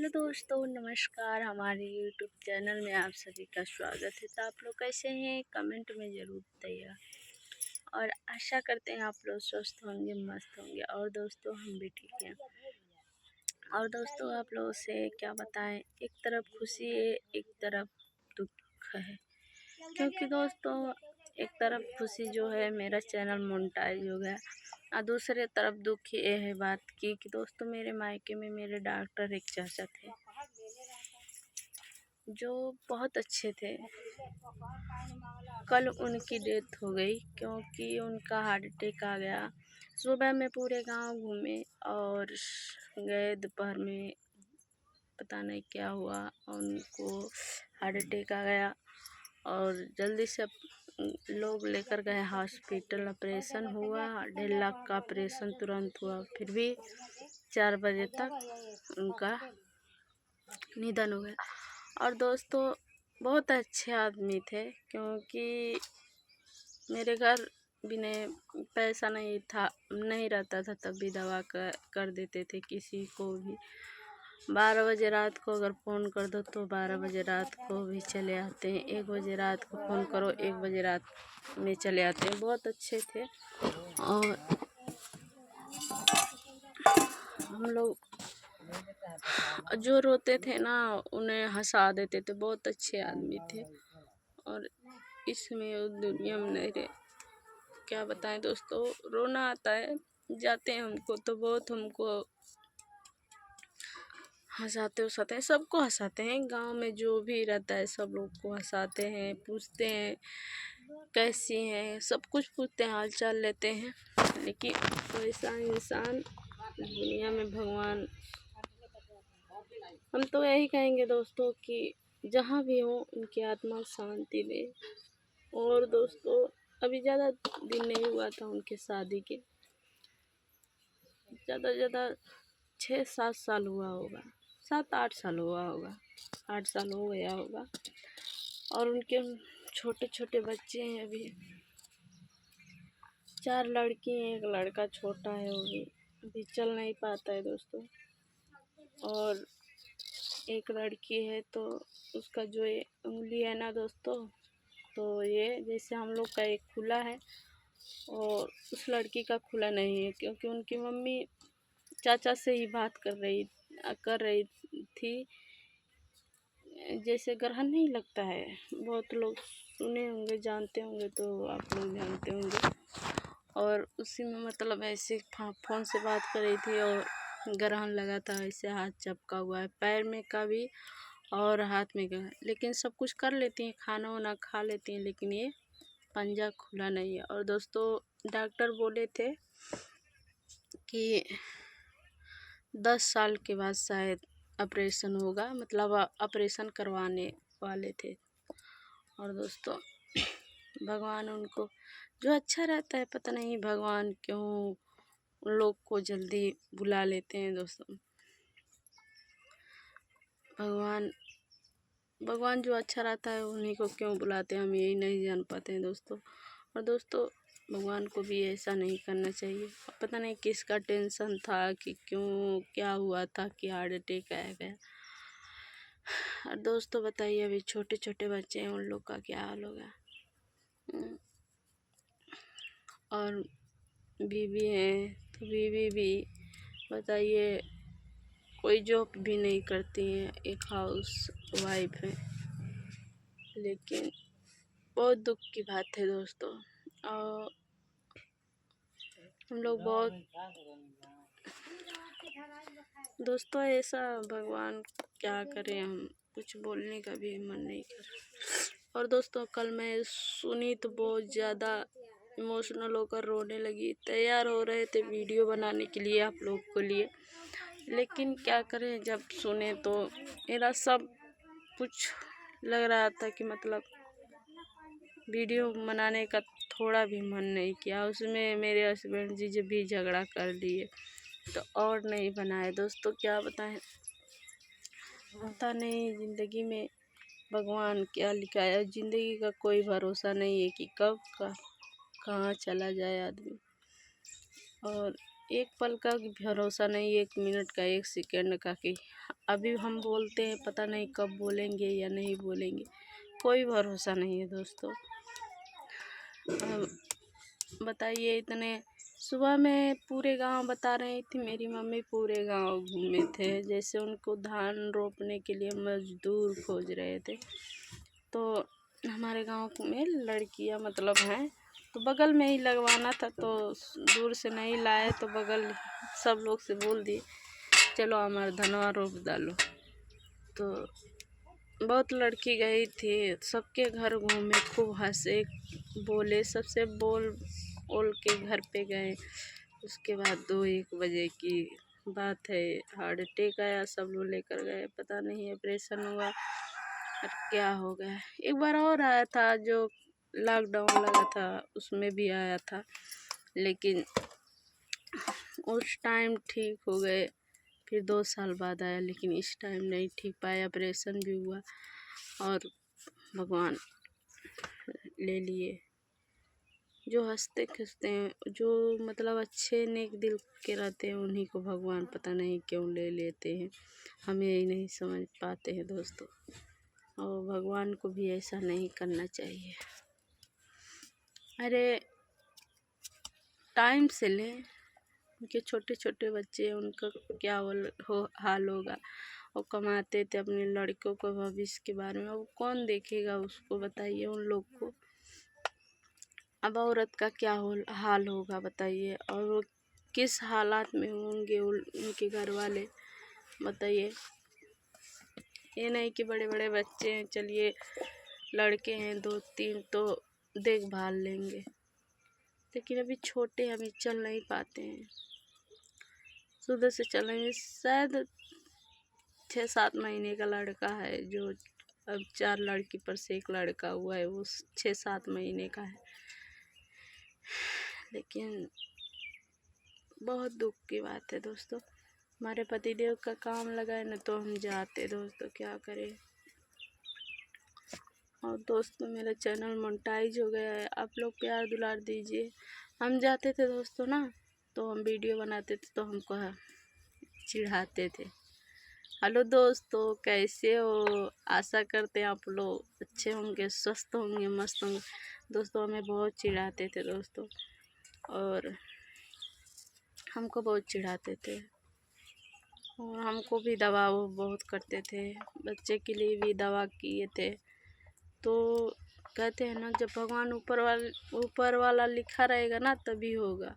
Hello दोस्तों, नमस्कार। हमारे यूट्यूब चैनल में आप सभी का स्वागत है। तो आप लोग कैसे हैं, कमेंट में ज़रूर बताइएगा। और आशा करते हैं आप लोग स्वस्थ होंगे, मस्त होंगे। और दोस्तों हम भी ठीक हैं। और दोस्तों आप लोगों से क्या बताएं, एक तरफ खुशी है, एक तरफ दुख है। क्योंकि दोस्तों एक तरफ खुशी जो है, मेरा चैनल मोनेटाइज हो गया, और दूसरे तरफ दुख ये है बात की कि दोस्तों मेरे मायके में मेरे डॉक्टर एक चाचा थे जो बहुत अच्छे थे। कल उनकी डेथ हो गई क्योंकि उनका हार्ट अटैक आ गया। सुबह में पूरे गांव घूमे और गए, दोपहर में पता नहीं क्या हुआ, उनको हार्ट अटैक आ गया और जल्दी से लोग लेकर गए हॉस्पिटल। ऑपरेशन हुआ, 1.5 लाख का ऑपरेशन तुरंत हुआ। फिर भी 4 बजे तक उनका निधन हो गया। और दोस्तों बहुत अच्छे आदमी थे, क्योंकि मेरे घर भी नहीं पैसा नहीं रहता था, तब भी दवा कर देते थे किसी को भी। 12 बजे रात को अगर फ़ोन कर दो तो 12 बजे रात को भी चले आते हैं। 1 बजे रात को फ़ोन करो, 1 बजे रात में चले आते हैं। बहुत अच्छे थे। और हम लोग जो रोते थे ना, उन्हें हंसा देते थे। बहुत अच्छे आदमी थे और इसमें उस दुनिया में नहीं रहे। क्या बताएं दोस्तों, रोना आता है। जाते हैं हमको तो बहुत, हमको हंसाते हैं, सबको हंसाते हैं। गांव में जो भी रहता है सब लोग को हंसाते हैं, पूछते हैं कैसी हैं, सब कुछ पूछते हैं, हाल चाल लेते हैं। लेकिन वैसा इंसान दुनिया में भगवान, हम तो यही कहेंगे दोस्तों कि जहाँ भी हो उनकी आत्मा शांति दे। और दोस्तों अभी ज़्यादा दिन नहीं हुआ था उनके शादी के, ज़्यादा से ज़्यादा 6-7 साल हुआ होगा, 7-8 साल हुआ होगा, 8 साल हो गया होगा। और उनके छोटे छोटे बच्चे हैं, अभी 4 लड़की हैं, 1 लड़का छोटा है, वो भी अभी चल नहीं पाता है दोस्तों। और 1 लड़की है तो उसका जो ये उंगली है ना दोस्तों, तो ये जैसे हम लोग का एक खुला है और उस लड़की का खुला नहीं है, क्योंकि उनकी मम्मी चाचा से ही बात कर रही थी। जैसे ग्रहण नहीं लगता है, बहुत लोग सुने होंगे, जानते होंगे, तो आप लोग जानते होंगे। और उसी में मतलब ऐसे फ़ोन से बात कर रही थी और ग्रहण लगा था। ऐसे हाथ चपका हुआ है, पैर में का भी और हाथ में का। लेकिन सब कुछ कर लेती हैं, खाना वाना खा लेती हैं, लेकिन ये पंजा खुला नहीं है। और दोस्तों डॉक्टर बोले थे कि 10 साल के बाद शायद ऑपरेशन होगा, मतलब ऑपरेशन करवाने वाले थे। और दोस्तों भगवान उनको जो अच्छा रहता है, पता नहीं भगवान क्यों उन लोग को जल्दी बुला लेते हैं दोस्तों। भगवान जो अच्छा रहता है उन्हीं को क्यों बुलाते हैं, हम यही नहीं जान पाते हैं दोस्तों। और दोस्तों भगवान को भी ऐसा नहीं करना चाहिए। पता नहीं किसका टेंशन था कि क्यों क्या हुआ था कि हार्ट अटैक आ गया। और दोस्तों बताइए, अभी छोटे छोटे बच्चे हैं, उन लोग का क्या हाल होगा। और बीवी है तो बीवी भी बताइए, कोई जॉब भी नहीं करती है, एक हाउस वाइफ है। लेकिन बहुत दुख की बात है दोस्तों। और हम लोग बहुत दोस्तों ऐसा, भगवान क्या करें, हम कुछ बोलने का भी मन नहीं कर। और दोस्तों कल मैं सुनी तो बहुत ज़्यादा इमोशनल होकर रोने लगी। तैयार हो रहे थे वीडियो बनाने के लिए आप लोग के लिए, लेकिन क्या करें, जब सुने तो मेरा सब कुछ लग रहा था कि मतलब वीडियो बनाने का थोड़ा भी मन नहीं किया। उसमें मेरे हस्बैंड जी जब भी झगड़ा कर दिए तो और नहीं बनाए दोस्तों। क्या बताएं, पता नहीं ज़िंदगी में भगवान क्या लिखा है। ज़िंदगी का कोई भरोसा नहीं है कि कब कहाँ चला जाए आदमी। और एक पल का भरोसा नहीं, 1 मिनट का, 1 सेकंड का कि अभी हम बोलते हैं, पता नहीं कब बोलेंगे या नहीं बोलेंगे, कोई भरोसा नहीं है दोस्तों। अब बताइए, इतने सुबह में पूरे गांव बता रही थी, मेरी मम्मी पूरे गांव घूमे थे, जैसे उनको धान रोपने के लिए मजदूर खोज रहे थे। तो हमारे गांव में लड़कियां मतलब हैं, तो बगल में ही लगवाना था, तो दूर से नहीं लाए, तो बगल सब लोग से बोल दिए चलो हमारा धनवा रोप डालो। तो बहुत लड़की गई थी, सबके घर घूमे, खूब हंसे बोले, सबसे बोल के घर पे गए। उसके बाद 2-1 बजे की बात है, हार्ट अटैक आया, सब लोग लेकर गए, पता नहीं ऑपरेशन हुआ और क्या हो गया। एक बार और आया था, जो लॉकडाउन लगा था उसमें भी आया था, लेकिन उस टाइम ठीक हो गए। फिर 2 साल बाद आया, लेकिन इस टाइम नहीं ठीक पाया, ऑपरेशन भी हुआ और भगवान ले लिए। जो हंसते खिलते हैं, जो मतलब अच्छे नेक दिल के रहते हैं, उन्हीं को भगवान पता नहीं क्यों ले लेते हैं, हमें यही नहीं समझ पाते हैं दोस्तों। और भगवान को भी ऐसा नहीं करना चाहिए। अरे टाइम से ले, उनके छोटे छोटे बच्चे हैं, उनका क्या हाल होगा। वो कमाते थे अपने लड़कों को भविष्य के बारे में, अब कौन देखेगा उसको, बताइए उन लोग को। अब औरत का क्या हाल होगा बताइए, और वो किस हालात में होंगे उनके घर वाले, बताइए। ये नहीं कि बड़े बड़े बच्चे हैं, चलिए लड़के हैं 2-3 तो देखभाल लेंगे, लेकिन अभी छोटे, अभी चल नहीं पाते हैं, सुबह से चलेंगे। शायद 6-7 महीने का लड़का है, जो अब 4 लड़की पर से 1 लड़का हुआ है, वो 6-7 महीने का है। लेकिन बहुत दुख की बात है दोस्तों, हमारे पतिदेव का काम लगा है ना, तो हम जाते दोस्तों, क्या करें। और दोस्तों मेरा चैनल मोनेटाइज हो गया है, आप लोग प्यार दुलार दीजिए। हम जाते थे दोस्तों ना, तो हम वीडियो बनाते थे, तो हमको चिढ़ाते थे। हेलो दोस्तों, कैसे हो? आशा करते हैं आप लोग अच्छे होंगे, स्वस्थ होंगे, मस्त होंगे। दोस्तों हमें बहुत चिढ़ाते थे दोस्तों, और हमको बहुत चिढ़ाते थे, और हमको भी दवा वो बहुत करते थे, बच्चे के लिए भी दवा किए थे। तो कहते हैं ना, जब भगवान ऊपर वाला लिखा रहेगा ना, तभी होगा।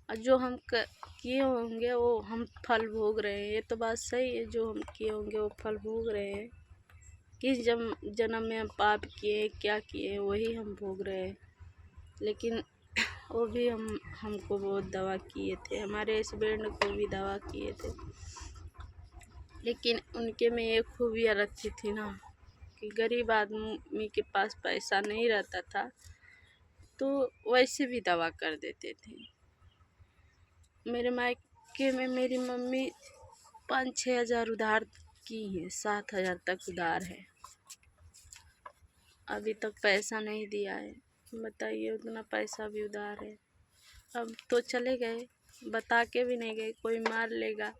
और जो हम किए होंगे वो हम फल भोग रहे हैं, ये तो बात सही है, जो हम किए होंगे वो फल भोग रहे हैं। किस जन्म में हम पाप किए, क्या किए, वही हम भोग रहे हैं। लेकिन वो भी हमको बहुत दवा किए थे, हमारे हस्बैंड को भी दवा किए थे, लेकिन उनके में एक खूबियाँ रखी थी ना, कि गरीब आदमी के पास पैसा नहीं रहता था, तो वैसे भी दवा कर देते थे। मेरे मायके में मेरी मम्मी 5-6 हज़ार उधार की है, 7 हज़ार तक उधार है, अभी तक पैसा नहीं दिया है। बताइए, उतना पैसा भी उधार है। अब तो चले गए, बता के भी नहीं गए, कोई मार लेगा।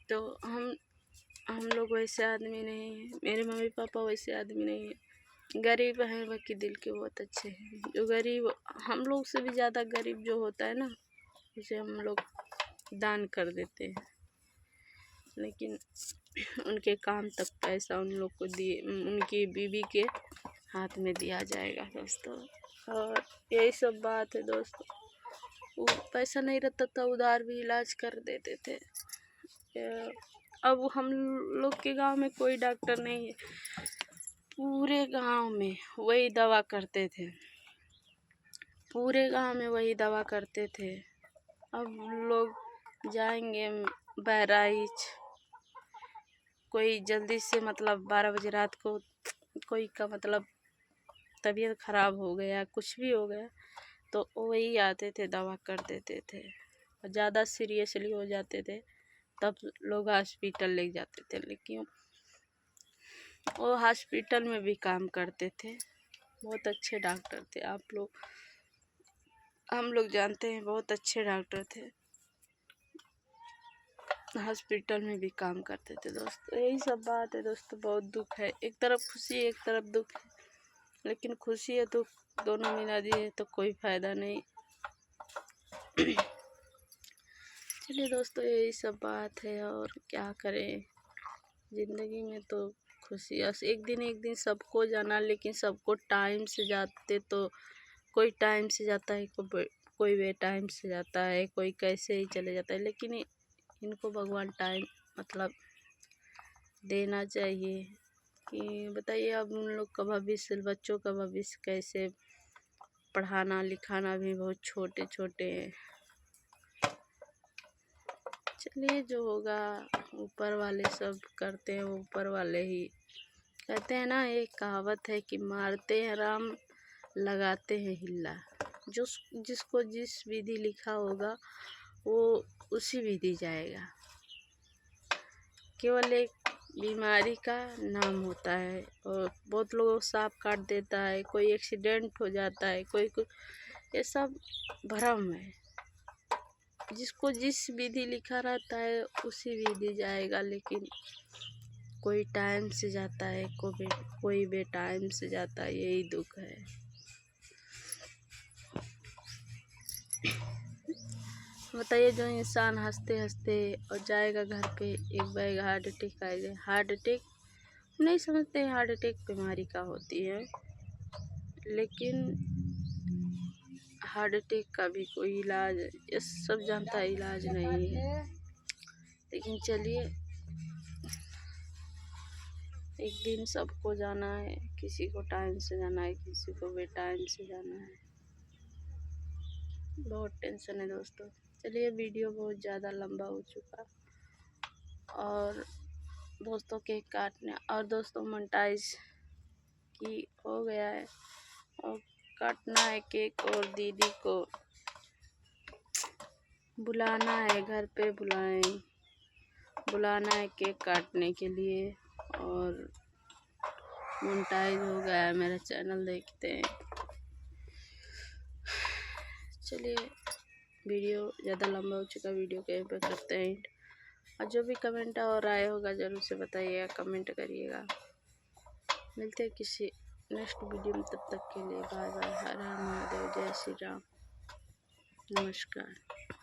तो हम लोग वैसे आदमी नहीं हैं, मेरे मम्मी पापा वैसे आदमी नहीं हैं, गरीब हैं, बाकी दिल के बहुत अच्छे हैं। जो गरीब, हम लोग से भी ज़्यादा गरीब जो होता है ना, उसे हम लोग दान कर देते हैं, लेकिन उनके काम तक पैसा उन लोग को दिए, उनकी बीवी के हाथ में दिया जाएगा दोस्तों। और यही सब बात है दोस्तों, वो पैसा नहीं रहता था, उधार भी इलाज कर देते थे। अब हम लोग के गांव में कोई डॉक्टर नहीं है, पूरे गांव में वही दवा करते थे, पूरे गांव में वही दवा करते थे। अब लोग जाएंगे बहराइच, कोई जल्दी से मतलब 12 बजे रात को कोई का मतलब तबीयत ख़राब हो गया, कुछ भी हो गया, तो वही आते थे, दवा कर देते थे। और ज़्यादा सीरियसली हो जाते थे तब लोग हॉस्पिटल ले जाते थे, लेकिन वो हॉस्पिटल में भी काम करते थे, बहुत अच्छे डॉक्टर थे। आप लोग हम लोग जानते हैं बहुत अच्छे डॉक्टर थे, हॉस्पिटल में भी काम करते थे दोस्तों। यही सब बात है दोस्तों, बहुत दुख है, एक तरफ खुशी एक तरफ दुख है, लेकिन खुशी है दुख दोनों मिला दिए तो कोई फ़ायदा नहीं। चलिए दोस्तों, यही सब बात है और क्या करें, ज़िंदगी में तो खुशी एक दिन सबको जाना, लेकिन सबको टाइम से जाते तो कोई टाइम से जाता है, कोई बे टाइम से जाता है, कोई कैसे ही चले जाता है, लेकिन इनको भगवान टाइम मतलब देना चाहिए कि बताइए अब उन लोग का भविष्य, बच्चों का भविष्य कैसे, पढ़ाना लिखाना भी बहुत छोटे छोटे हैं। चलिए जो होगा ऊपर वाले सब करते हैं, ऊपर वाले ही कहते हैं ना, एक कहावत है कि मारते हैं राम लगाते हैं हिल्ला। जिसको जिस विधि लिखा होगा वो उसी विधि जाएगा। केवल एक बीमारी का नाम होता है और बहुत लोगों को सांप काट देता है, कोई एक्सीडेंट हो जाता है, कोई ये सब भ्रम है। जिसको जिस विधि लिखा रहता है उसी विधि जाएगा, लेकिन कोई टाइम से जाता है, कोई बे टाइम से जाता है, यही दुख है। बताइए जो इंसान हंसते हंसते और जाएगा घर पे, एक बैग हार्ट अटैक आ जाए, हार्ट अटैक नहीं समझते हैं हार्ट अटैक बीमारी का होती है, लेकिन हार्ट अटैक का भी कोई इलाज, ये सब जानता है इलाज नहीं है। लेकिन चलिए, एक दिन सबको जाना है, किसी को टाइम से जाना है, किसी को बे टाइम से जाना है। बहुत टेंशन है दोस्तों। चलिए, वीडियो बहुत ज़्यादा लंबा हो चुका और दोस्तों केक काटने और दोस्तों मोनेटाइज की हो गया है और काटना है केक और दीदी को बुलाना है, घर पे बुलाना है केक काटने के लिए। और मोनेटाइज हो गया है, मेरा चैनल देखते हैं। चलिए, वीडियो ज़्यादा लंबा हो चुका, वीडियो के यहीं पे करते हैं। और जो भी कमेंट और आया होगा ज़रूर से बताइएगा, कमेंट करिएगा। मिलते हैं किसी नेक्स्ट वीडियो में, तब तक के लिए बाय बाय। हर हर महादेव, जय श्री राम, नमस्कार।